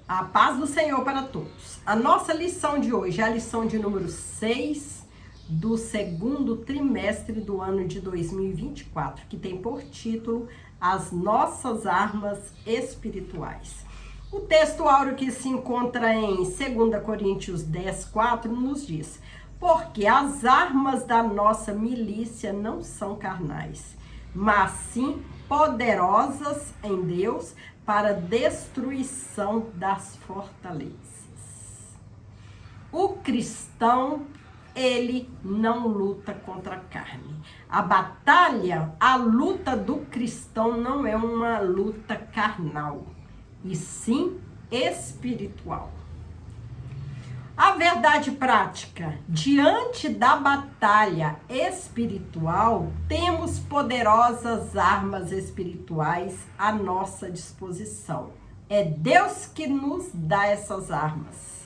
A paz do Senhor para todos. A nossa lição de hoje é a lição de número 6 do segundo trimestre do ano de 2024, que tem por título As Nossas Armas Espirituais. O texto áureo que se encontra em 2 Coríntios 10:4 nos diz: porque as armas da nossa milícia não são carnais, mas sim poderosas em Deus para destruição das fortalezas. O cristão, ele não luta contra a carne. A luta do cristão não é uma luta carnal, e sim espiritual. A verdade prática: diante da batalha espiritual, temos poderosas armas espirituais à nossa disposição. É Deus que nos dá essas armas.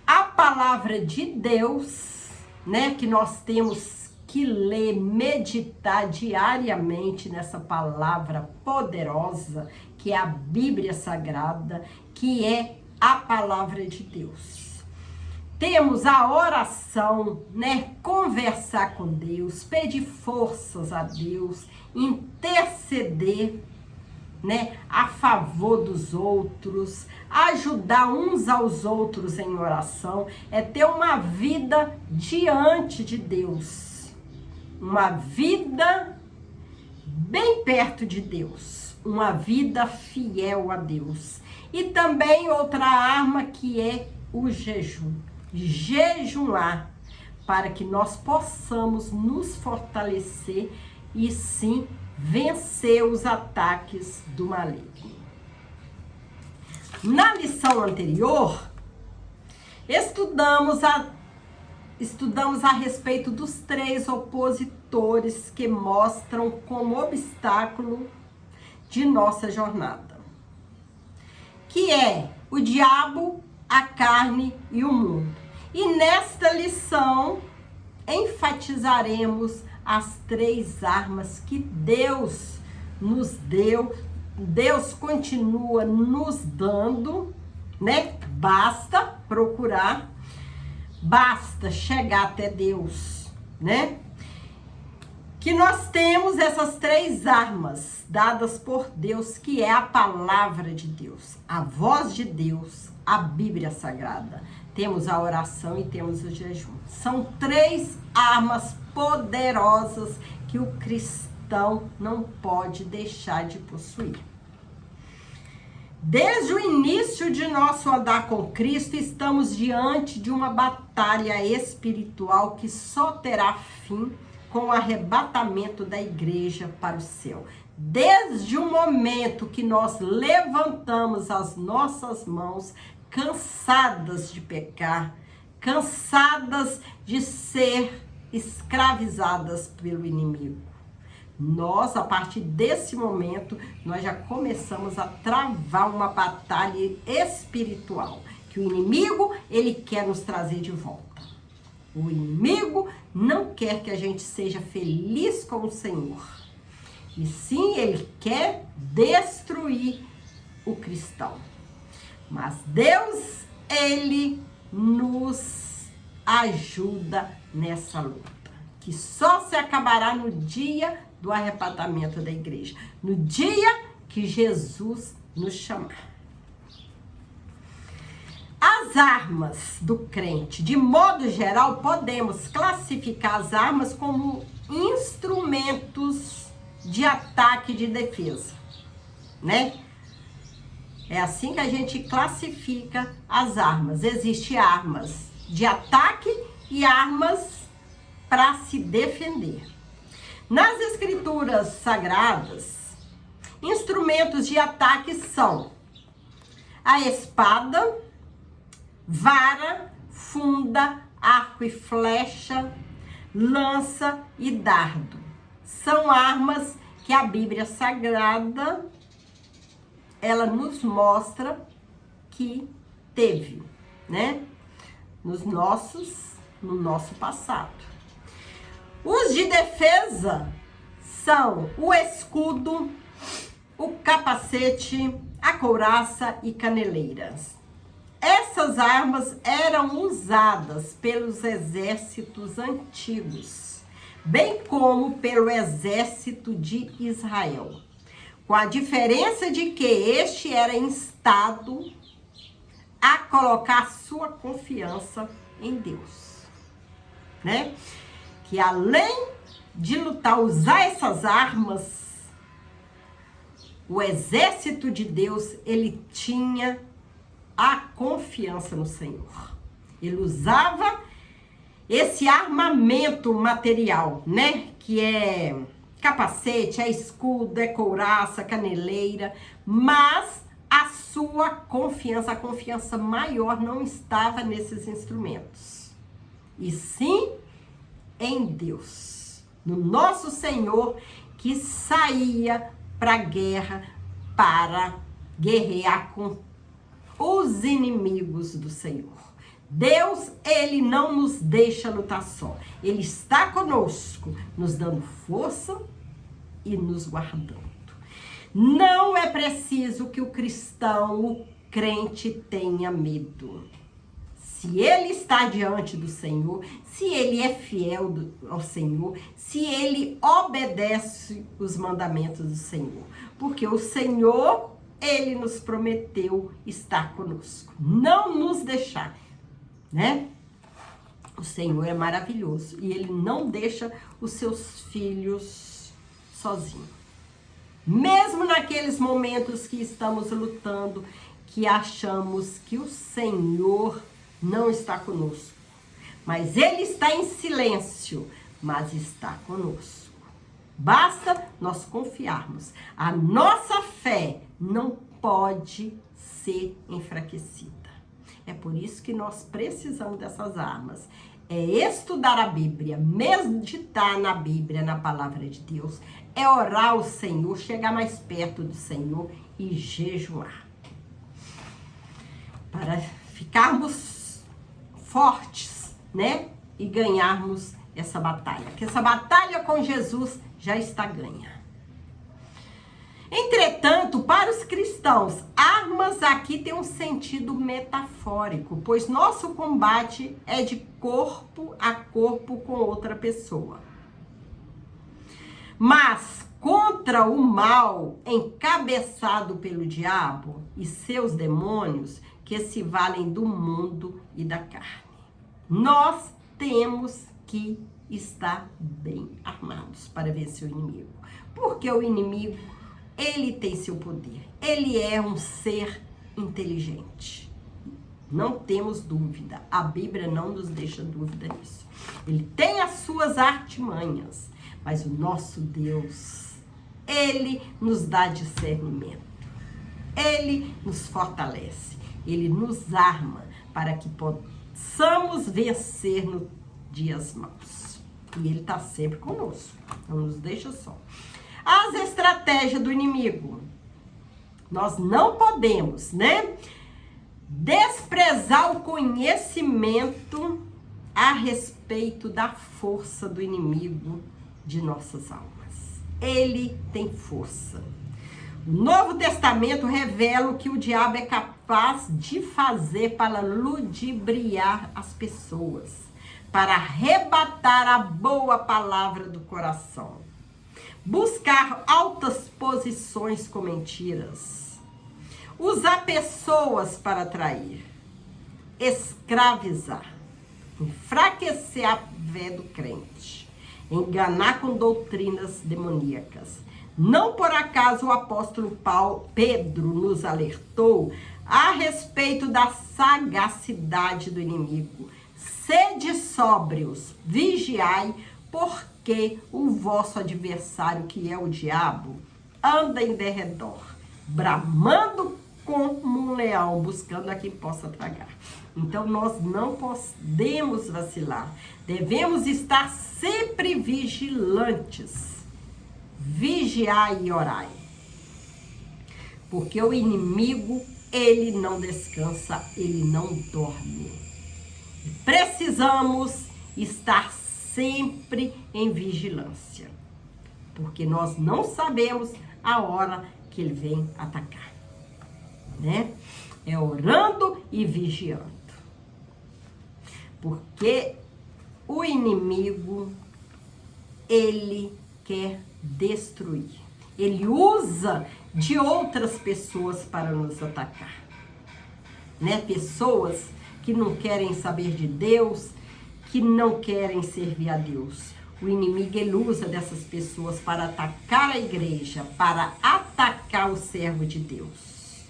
A palavra de Deus, que nós temos que ler, meditar diariamente nessa palavra poderosa, que é a Bíblia Sagrada, que é a palavra de Deus. Temos a oração, conversar com Deus, pedir forças a Deus, interceder, a favor dos outros, ajudar uns aos outros em oração, é ter uma vida diante de Deus, uma vida bem perto de Deus, uma vida fiel a Deus. E também outra arma que é o jejum. Jejuar, para que nós possamos nos fortalecer e sim vencer os ataques do maligno. Na lição anterior, estudamos a respeito dos 3 opositores que mostram como obstáculo de nossa jornada, que é o diabo, a carne e o mundo. E nesta lição enfatizaremos as 3 armas que Deus nos deu, Deus continua nos dando, Basta procurar, basta chegar até Deus, Que nós temos essas 3 armas dadas por Deus, que é a palavra de Deus, a voz de Deus, a Bíblia Sagrada. Temos a oração e temos o jejum. São 3 armas poderosas que o cristão não pode deixar de possuir. Desde o início de nosso andar com Cristo, estamos diante de uma batalha espiritual que só terá fim com o arrebatamento da igreja para o céu. Desde o momento que nós levantamos as nossas mãos, cansadas de pecar, cansadas de ser escravizadas pelo inimigo. Nós, a partir desse momento, nós já começamos a travar uma batalha espiritual, que o inimigo, ele quer nos trazer de volta. O inimigo não quer que a gente seja feliz com o Senhor. E sim, ele quer destruir o cristão. Mas Deus, ele nos ajuda nessa luta, que só se acabará no dia do arrebatamento da igreja, no dia que Jesus nos chamar. As armas do crente, de modo geral, podemos classificar as armas como instrumentos de ataque e de defesa, É assim que a gente classifica as armas. Existem armas de ataque e armas para se defender. Nas escrituras sagradas, instrumentos de ataque são a espada, vara, funda, arco e flecha, lança e dardo. São armas que a Bíblia Sagrada, ela nos mostra que teve, no nosso passado. Os de defesa são o escudo, o capacete, a couraça e caneleiras. Essas armas eram usadas pelos exércitos antigos, bem como pelo exército de Israel, com a diferença de que este era instado a colocar sua confiança em Deus, né? Que além de lutar, usar essas armas, o exército de Deus, ele tinha a confiança no Senhor. Ele usava esse armamento material, né? Que é capacete, é escudo, é couraça, caneleira, mas a sua confiança, a confiança maior não estava nesses instrumentos, e sim em Deus, no nosso Senhor, que saía para a guerra para guerrear com os inimigos do Senhor. Deus, ele não nos deixa lutar só. Ele está conosco, nos dando força e nos guardando. Não é preciso que o cristão, o crente, tenha medo. Se ele está diante do Senhor, se ele é fiel ao Senhor, se ele obedece os mandamentos do Senhor. Porque o Senhor, ele nos prometeu estar conosco, não nos deixar, né? O Senhor é maravilhoso e ele não deixa os seus filhos sozinhos. Mesmo naqueles momentos que estamos lutando, que achamos que o Senhor não está conosco, mas ele está em silêncio, mas está conosco. Basta nós confiarmos. A nossa fé não pode ser enfraquecida. É por isso que nós precisamos dessas armas. É estudar a Bíblia, meditar na Bíblia, na palavra de Deus, é orar ao Senhor, chegar mais perto do Senhor e jejuar. Para ficarmos fortes, né? E ganharmos essa batalha. Porque essa batalha com Jesus já está ganha. Entretanto, para os cristãos, armas aqui tem um sentido metafórico, pois nosso combate é de corpo a corpo com outra pessoa. Mas contra o mal encabeçado pelo diabo e seus demônios, que se valem do mundo e da carne, nós temos que estar bem armados para vencer o inimigo. Porque o inimigo, ele tem seu poder. Ele é um ser inteligente. Não temos dúvida. A Bíblia não nos deixa dúvida nisso. Ele tem as suas artimanhas, mas o nosso Deus, ele nos dá discernimento. Ele nos fortalece. Ele nos arma para que possamos vencer nos dias maus. E ele está sempre conosco. Não nos deixa só. As estratégias do inimigo. Nós não podemos, né, desprezar o conhecimento a respeito da força do inimigo de nossas almas. Ele tem força. O Novo Testamento revela o que o diabo é capaz de fazer para ludibriar as pessoas, para arrebatar a boa palavra do coração, buscar altas posições com mentiras, usar pessoas para atrair, escravizar, enfraquecer a fé do crente, enganar com doutrinas demoníacas. Não por acaso o apóstolo Pedro nos alertou a respeito da sagacidade do inimigo. Sede sóbrios, vigiai, porque o vosso adversário, que é o diabo, anda em derredor, bramando como um leão, buscando a quem possa tragar. Então, nós não podemos vacilar. Devemos estar sempre vigilantes. Vigiai e orai. Porque o inimigo, ele não descansa, ele não dorme. Precisamos estar sempre em vigilância. Porque nós não sabemos a hora que ele vem atacar. né? É orando e vigiando. Porque o inimigo, ele quer destruir. Ele usa de outras pessoas para nos atacar, né? Pessoas que não querem saber de Deus, que não querem servir a Deus. O inimigo, ele usa dessas pessoas para atacar a igreja, para atacar o servo de Deus.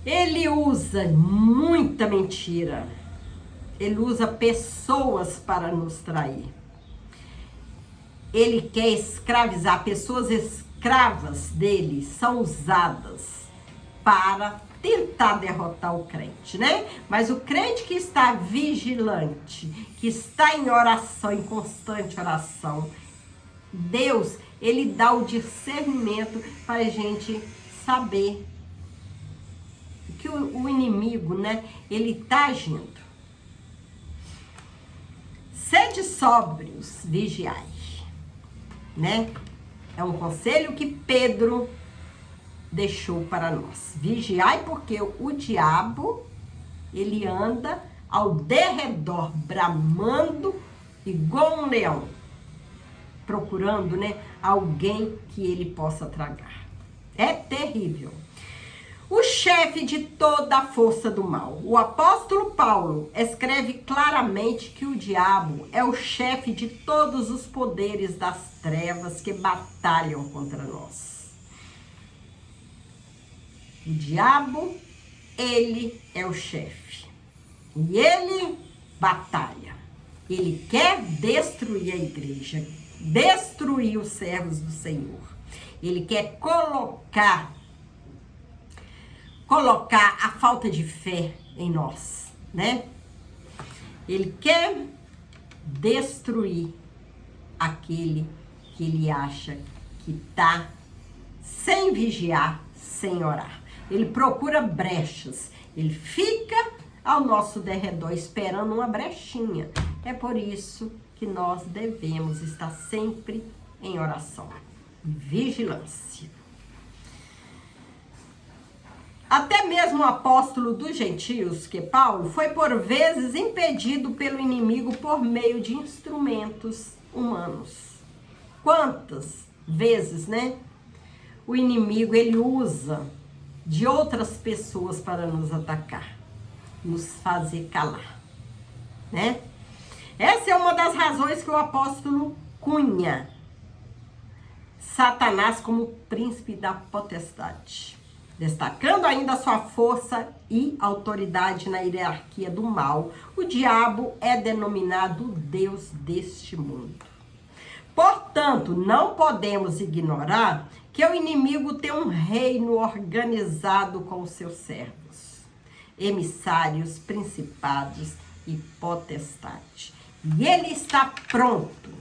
Ele usa muita mentira. Ele usa pessoas para nos trair. Ele quer escravizar. Pessoas escravas dele são usadas para tentar derrotar o crente, né? Mas o crente que está vigilante, que está em oração, em constante oração, Deus, ele dá o discernimento para a gente saber que o inimigo, né, ele está agindo. Sede sóbrios, vigiai, né? É um conselho que Pedro deixou para nós. Vigiai, porque o diabo, ele anda ao derredor, bramando igual um leão, procurando, né, alguém que ele possa tragar. É terrível. O chefe de toda a força do mal. O apóstolo Paulo escreve claramente que o diabo é o chefe de todos os poderes das trevas que batalham contra nós. O diabo, ele é o chefe. E ele batalha. Ele quer destruir a igreja, destruir os servos do Senhor. Ele quer colocar a falta de fé em nós, né? Ele quer destruir aquele que ele acha que está sem vigiar, sem orar. Ele procura brechas, ele fica ao nosso derredor esperando uma brechinha. É por isso que nós devemos estar sempre em oração, em vigilância. Até mesmo o apóstolo dos gentios, que Paulo, foi por vezes impedido pelo inimigo por meio de instrumentos humanos. Quantas vezes, né? O inimigo, ele usa de outras pessoas para nos atacar, nos fazer calar, né? Essa é uma das razões que o apóstolo cunha Satanás como príncipe da potestade, destacando ainda a sua força e autoridade na hierarquia do mal. O diabo é denominado o Deus deste mundo. Portanto, não podemos ignorar que o inimigo tem um reino organizado com os seus servos, emissários, principados e potestades. E ele está pronto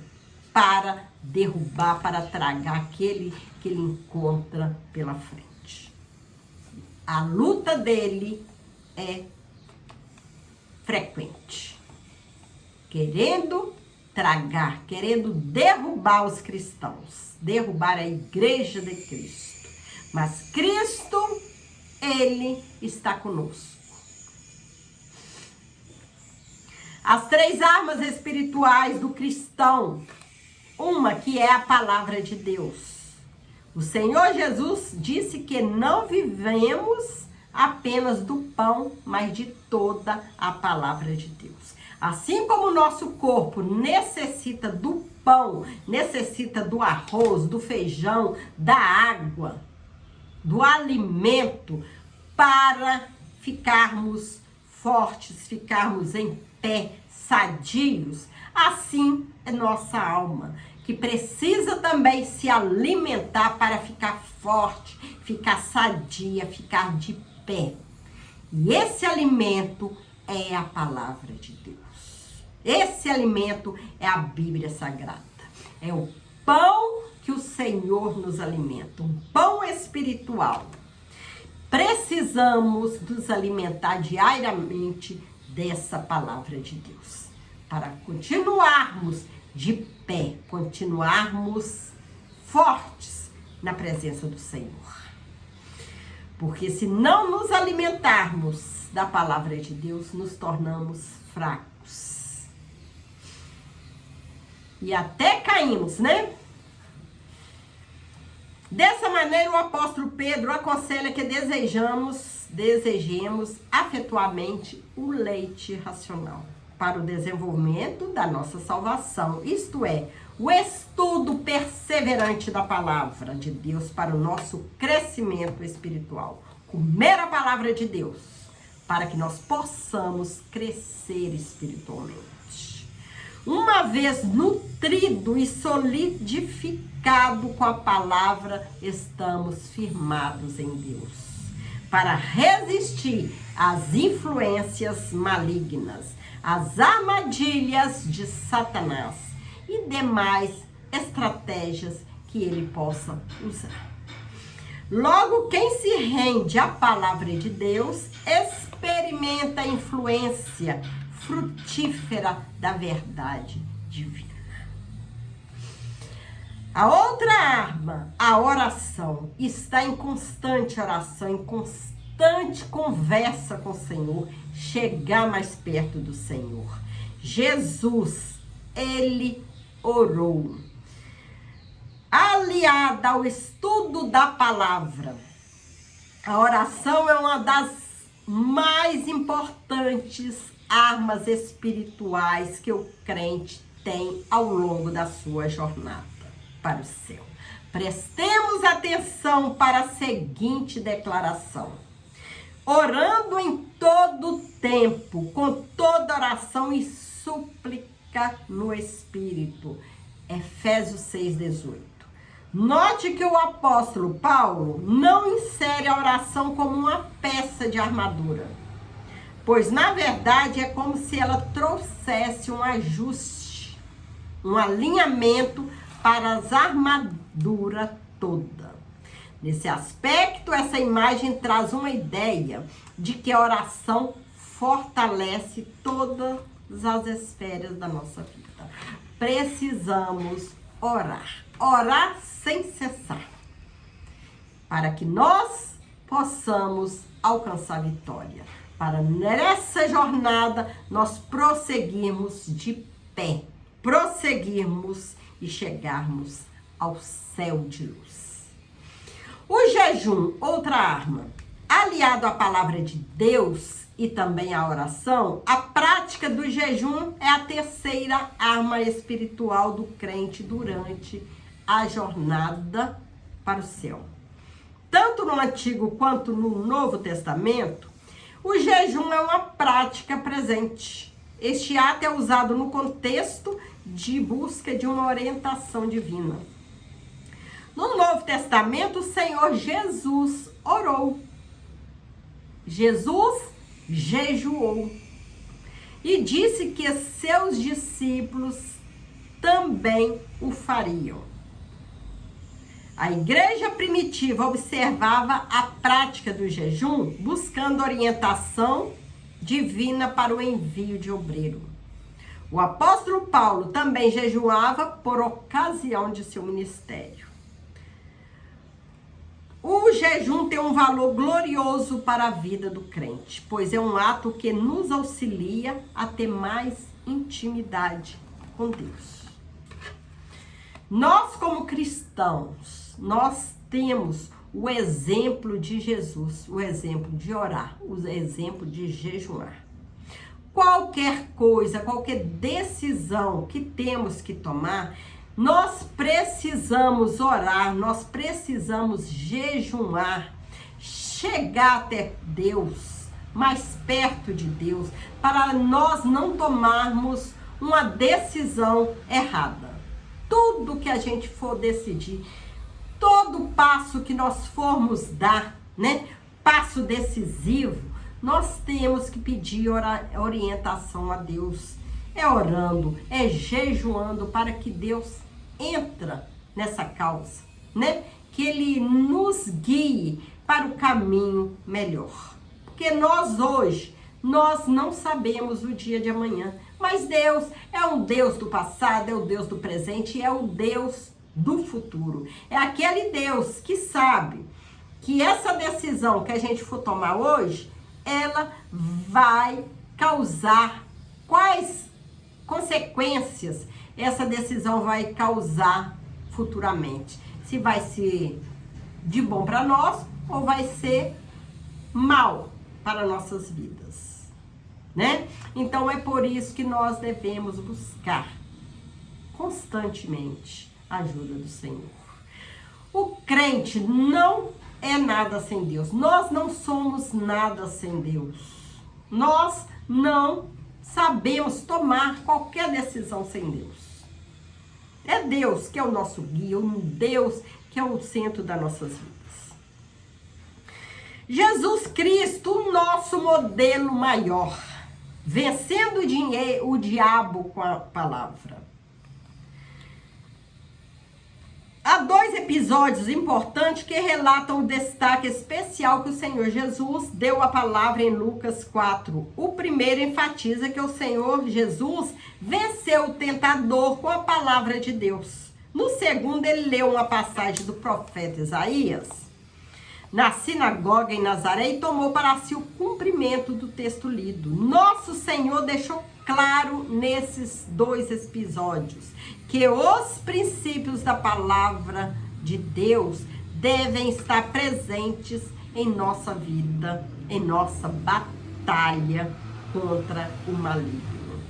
para derrubar, para tragar aquele que ele encontra pela frente. A luta dele é frequente, querendo tragar, querendo derrubar os cristãos, derrubar a igreja de Cristo. Mas Cristo, ele está conosco. As 3 armas espirituais do cristão, uma que é a palavra de Deus. O Senhor Jesus disse que não vivemos apenas do pão, mas de toda a palavra de Deus. Assim como o nosso corpo necessita do pão, necessita do arroz, do feijão, da água, do alimento, para ficarmos fortes, ficarmos em pé, sadios, assim é nossa alma, que precisa também se alimentar para ficar forte, ficar sadia, ficar de pé. E esse alimento é a palavra de Deus. Esse alimento é a Bíblia Sagrada. É o pão que o Senhor nos alimenta, um pão espiritual. Precisamos nos alimentar diariamente dessa palavra de Deus, para continuarmos de pé, continuarmos fortes na presença do Senhor. Porque se não nos alimentarmos da palavra de Deus, nos tornamos fracos. E até caímos, né? Dessa maneira, o apóstolo Pedro aconselha que desejemos afetuosamente o leite racional para o desenvolvimento da nossa salvação, isto é, o estudo perseverante da palavra de Deus para o nosso crescimento espiritual. Comer a palavra de Deus para que nós possamos crescer espiritualmente. Uma vez nutrido e solidificado com a palavra, estamos firmados em Deus para resistir às influências malignas, às armadilhas de Satanás e demais estratégias que ele possa usar. Logo, quem se rende à palavra de Deus experimenta a influência frutífera da verdade divina. A outra arma, a oração, está em constante oração, em constante conversa com o Senhor, chegar mais perto do Senhor. Jesus, ele orou. Aliada ao estudo da palavra, a oração é uma das mais importantes armas espirituais que o crente tem ao longo da sua jornada para o céu. Prestemos atenção para a seguinte declaração: orando em todo tempo, com toda oração e súplica no Espírito. Efésios 6:18. Note que o apóstolo Paulo não insere a oração como uma peça de armadura, pois na verdade é como se ela trouxesse um ajuste, um alinhamento para as armaduras toda. Nesse aspecto, essa imagem traz uma ideia de que a oração fortalece todas as esferas da nossa vida. Precisamos orar. Orar sem cessar, para que nós possamos alcançar vitória. Para nessa jornada nós prosseguirmos de pé, prosseguirmos e chegarmos ao céu de luz. O jejum, outra arma, aliado à palavra de Deus e também à oração, a prática do jejum é a terceira arma espiritual do crente durante a jornada para o céu. Tanto no Antigo quanto no Novo Testamento, o jejum é uma prática presente. Este ato é usado no contexto de busca de uma orientação divina. No Novo Testamento, o Senhor Jesus orou. Jesus jejuou e disse que seus discípulos também o fariam. A igreja primitiva observava a prática do jejum, buscando orientação divina para o envio de obreiro. O apóstolo Paulo também jejuava por ocasião de seu ministério. O jejum tem um valor glorioso para a vida do crente, pois é um ato que nos auxilia a ter mais intimidade com Deus. Nós, como cristãos, nós temos o exemplo de Jesus, o exemplo de orar, o exemplo de jejuar. Qualquer coisa, qualquer decisão que temos que tomar, nós precisamos orar, nós precisamos jejuar, chegar até Deus, mais perto de Deus, para nós não tomarmos uma decisão errada. Tudo que a gente for decidir, todo passo que nós formos dar, né, passo decisivo, nós temos que pedir orientação a Deus. É orando, é jejuando para que Deus entra nessa causa, né? Que Ele nos guie para o caminho melhor. Porque nós hoje, nós não sabemos o dia de amanhã. Mas Deus é um Deus do passado, é o Deus do presente e é o Deus do futuro. É aquele Deus que sabe que essa decisão que a gente for tomar hoje, ela vai causar, quais consequências essa decisão vai causar futuramente. Se vai ser de bom para nós ou vai ser mal para nossas vidas, né? Então é por isso que nós devemos buscar constantemente a ajuda do Senhor. O crente não é nada sem Deus. Nós não somos nada sem Deus. Nós não sabemos tomar qualquer decisão sem Deus. É Deus que é o nosso guia, um Deus que é o centro das nossas vidas. Jesus Cristo, o nosso modelo maior, vencendo o diabo com a palavra. Há 2 episódios importantes que relatam o destaque especial que o Senhor Jesus deu à palavra em Lucas 4. O primeiro enfatiza que o Senhor Jesus venceu o tentador com a palavra de Deus. No segundo, ele leu uma passagem do profeta Isaías na sinagoga em Nazaré e tomou para si o cumprimento do texto lido. Nosso Senhor deixou claro nesses 2 episódios que os princípios da palavra de Deus devem estar presentes em nossa vida, em nossa batalha contra o maligno.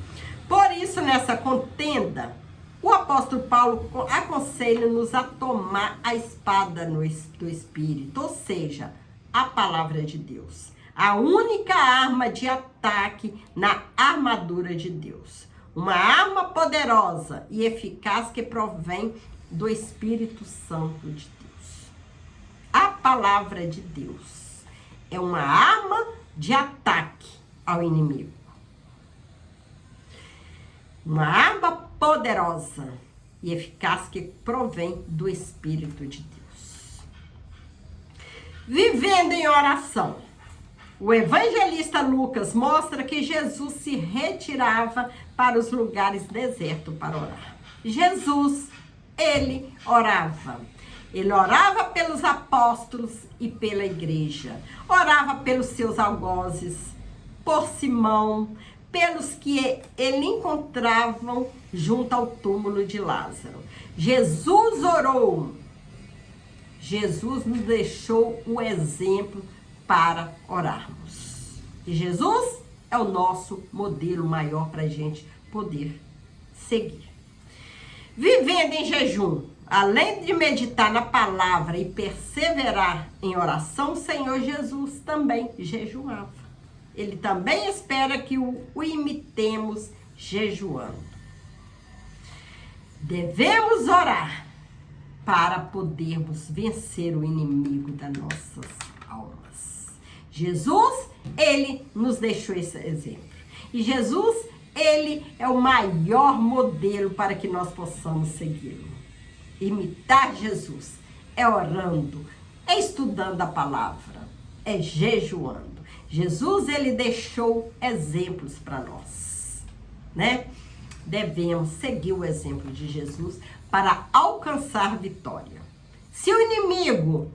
Por isso, nessa contenda, o apóstolo Paulo aconselha-nos a tomar a espada do Espírito, ou seja, a palavra de Deus. A única arma de ataque na armadura de Deus. Uma arma poderosa e eficaz que provém do Espírito Santo de Deus. A palavra de Deus é uma arma de ataque ao inimigo. Uma arma poderosa e eficaz que provém do Espírito de Deus. Vivendo em oração. O evangelista Lucas mostra que Jesus se retirava para os lugares desertos para orar. Jesus, ele orava. Ele orava pelos apóstolos e pela igreja. Orava pelos seus algozes, por Simão, pelos que ele encontravam junto ao túmulo de Lázaro. Jesus orou. Jesus nos deixou o exemplo para orarmos. E Jesus é o nosso modelo maior para a gente poder seguir. Vivendo em jejum, além de meditar na palavra e perseverar em oração, o Senhor Jesus também jejuava. Ele também espera que o imitemos jejuando. Devemos orar para podermos vencer o inimigo das nossas almas. Jesus, ele nos deixou esse exemplo. E Jesus, ele é o maior modelo para que nós possamos segui-lo. Imitar Jesus é orando, é estudando a palavra, é jejuando. Jesus, ele deixou exemplos para nós, né? Devemos seguir o exemplo de Jesus para alcançar vitória. Se o inimigo,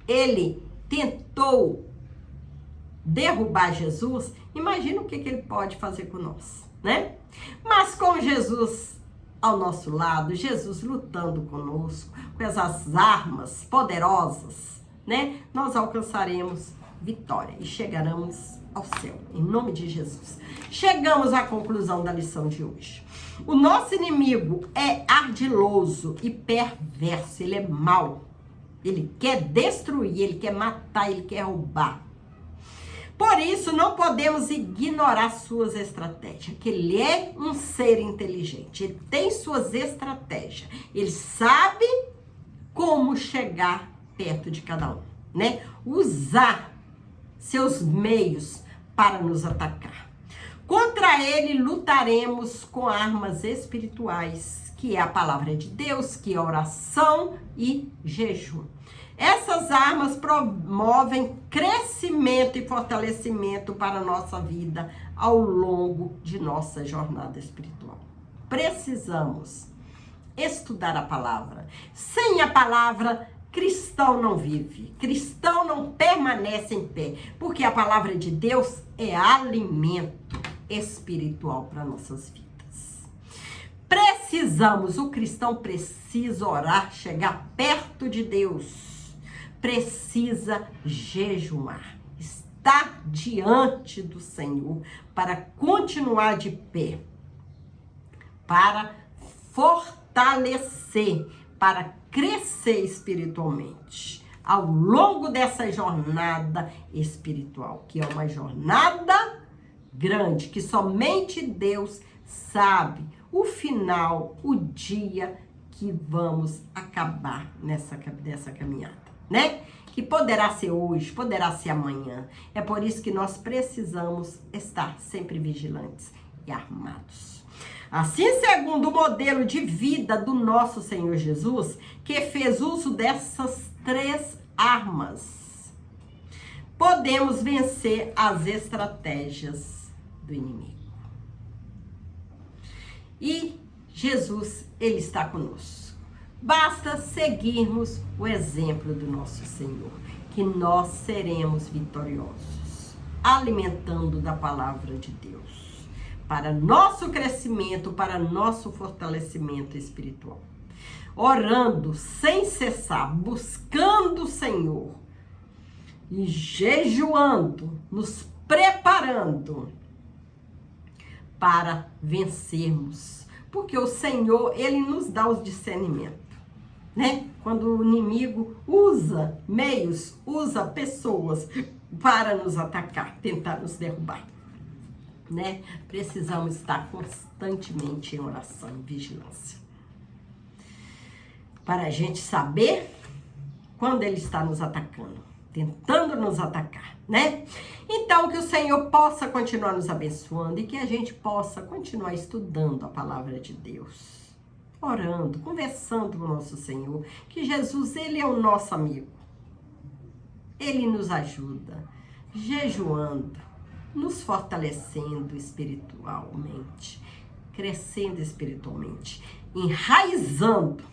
ele tentou derrubar Jesus, imagina o que ele pode fazer com nós, né? Mas com Jesus ao nosso lado, Jesus lutando conosco, com essas armas poderosas, né? Nós alcançaremos vitória e chegaremos ao céu, em nome de Jesus. Chegamos à conclusão da lição de hoje. O nosso inimigo é ardiloso e perverso, ele é mau. Ele quer destruir, ele quer matar, ele quer roubar. Por isso, não podemos ignorar suas estratégias, que ele é um ser inteligente, ele tem suas estratégias, ele sabe como chegar perto de cada um, né? Usar seus meios para nos atacar. Contra ele, lutaremos com armas espirituais, que é a palavra de Deus, que é oração e jejum. Essas armas promovem crescimento e fortalecimento para a nossa vida ao longo de nossa jornada espiritual. Precisamos estudar a palavra. Sem a palavra, cristão não vive, cristão não permanece em pé, porque a palavra de Deus é alimento espiritual para nossas vidas. O cristão precisa orar, chegar perto de Deus, precisa jejuar, estar diante do Senhor para continuar de pé, para fortalecer, para crescer espiritualmente ao longo dessa jornada espiritual, que é uma jornada grande, que somente Deus sabe o final, o dia que vamos acabar dessa caminhada, né? Que poderá ser hoje, poderá ser amanhã. É por isso que nós precisamos estar sempre vigilantes e armados. Assim, segundo o modelo de vida do nosso Senhor Jesus, que fez uso dessas 3 armas, podemos vencer as estratégias do inimigo. E Jesus, ele está conosco. Basta seguirmos o exemplo do nosso Senhor, que nós seremos vitoriosos, alimentando da palavra de Deus, para nosso crescimento, para nosso fortalecimento espiritual. Orando sem cessar, buscando o Senhor e jejuando, nos preparando para vencermos, porque o Senhor, ele nos dá os discernimentos, né? Quando o inimigo usa meios, usa pessoas para nos atacar, tentar nos derrubar, né? Precisamos estar constantemente em oração e vigilância, para a gente saber quando ele está nos atacando, tentando nos atacar, né? Então, que o Senhor possa continuar nos abençoando e que a gente possa continuar estudando a palavra de Deus, orando, conversando com o nosso Senhor, que Jesus, ele é o nosso amigo. Ele nos ajuda, jejuando, nos fortalecendo espiritualmente, crescendo espiritualmente, enraizando,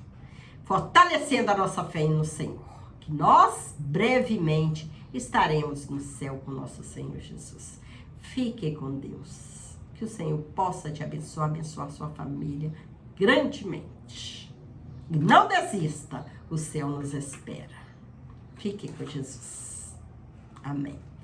fortalecendo a nossa fé no Senhor. Que nós, brevemente, estaremos no céu com nosso Senhor Jesus. Fique com Deus. Que o Senhor possa te abençoar, abençoar sua família grandemente. E não desista, o céu nos espera. Fique com Jesus. Amém.